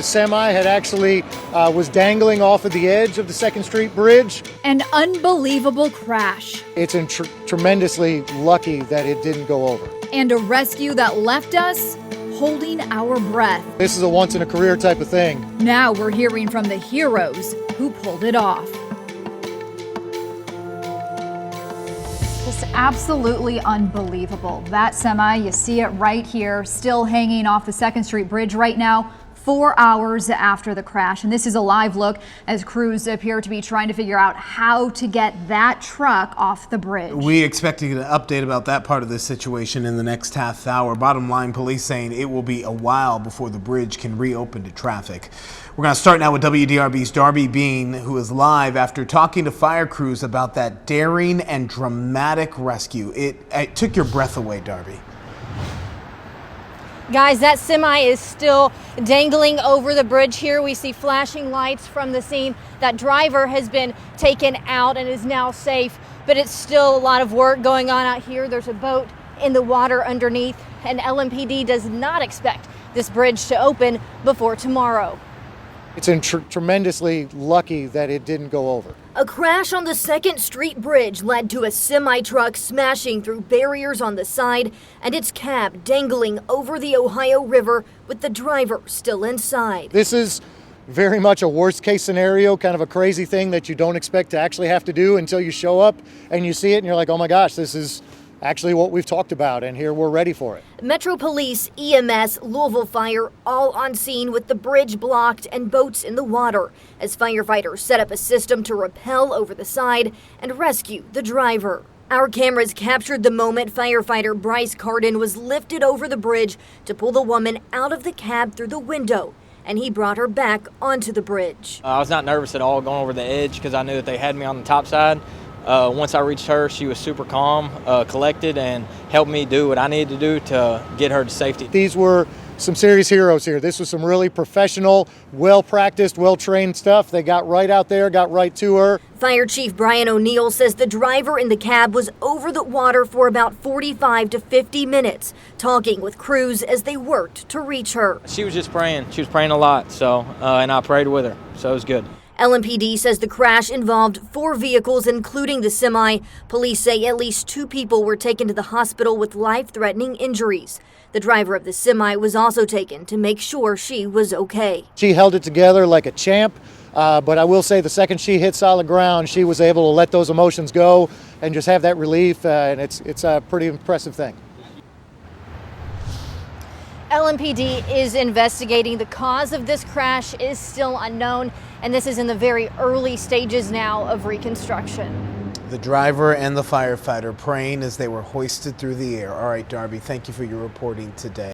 The semi had actually was dangling off of the edge of the 2nd Street Bridge. An unbelievable crash. It's tremendously lucky that it didn't go over. And a rescue that left us holding our breath. This is a once-in-a-career type of thing. Now we're hearing from the heroes who pulled it off. Just absolutely unbelievable. That semi, you see it right here, still hanging off the 2nd Street Bridge right now, 4 hours after the crash. And this is a live look as crews appear to be trying to figure out how to get that truck off the bridge. We expect to get an update about that part of this situation in the next half hour. Bottom line, police saying it will be a while before the bridge can reopen to traffic. We're going to start now with WDRB's Darby Bean, who is live after talking to fire crews about that daring and dramatic rescue. It took your breath away, Darby. Guys, that semi is still dangling over the bridge here. We see flashing lights from the scene. That driver has been taken out and is now safe, but it's still a lot of work going on out here. There's a boat in the water underneath, and LMPD does not expect this bridge to open before tomorrow. It's tremendously lucky that it didn't go over. A crash on the 2nd Street Bridge led to a semi-truck smashing through barriers on the side and its cab dangling over the Ohio River with the driver still inside. This is very much a worst-case scenario, kind of a crazy thing that you don't expect to actually have to do until you show up and you see it and you're like, oh my gosh, this is actually what we've talked about, and here we're ready for it. Metro Police, EMS, Louisville Fire, all on scene with the bridge blocked and boats in the water as firefighters set up a system to rappel over the side and rescue the driver. Our cameras captured the moment firefighter Bryce Carden was lifted over the bridge to pull the woman out of the cab through the window, and he brought her back onto the bridge. I was not nervous at all going over the edge because I knew that they had me on the top side. Once I reached her, she was super calm, collected, and helped me do what I needed to do to get her to safety. These were some serious heroes here. This was some really professional, well-practiced, well-trained stuff. They got right out there, got right to her. Fire Chief Brian O'Neill says the driver in the cab was over the water for about 45 to 50 minutes, talking with crews as they worked to reach her. She was just praying. She was praying a lot, so and I prayed with her, so it was good. LMPD says the crash involved 4 vehicles, including the semi. Police say at least 2 people were taken to the hospital with life-threatening injuries. The driver of the semi was also taken to make sure she was okay. She held it together like a champ, but I will say the second she hit solid ground, she was able to let those emotions go and just have that relief, and it's a pretty impressive thing. LMPD is investigating. The cause of this crash is still unknown, and this is in the very early stages now of reconstruction. The driver and the firefighter praying as they were hoisted through the air. All right, Darby, thank you for your reporting today.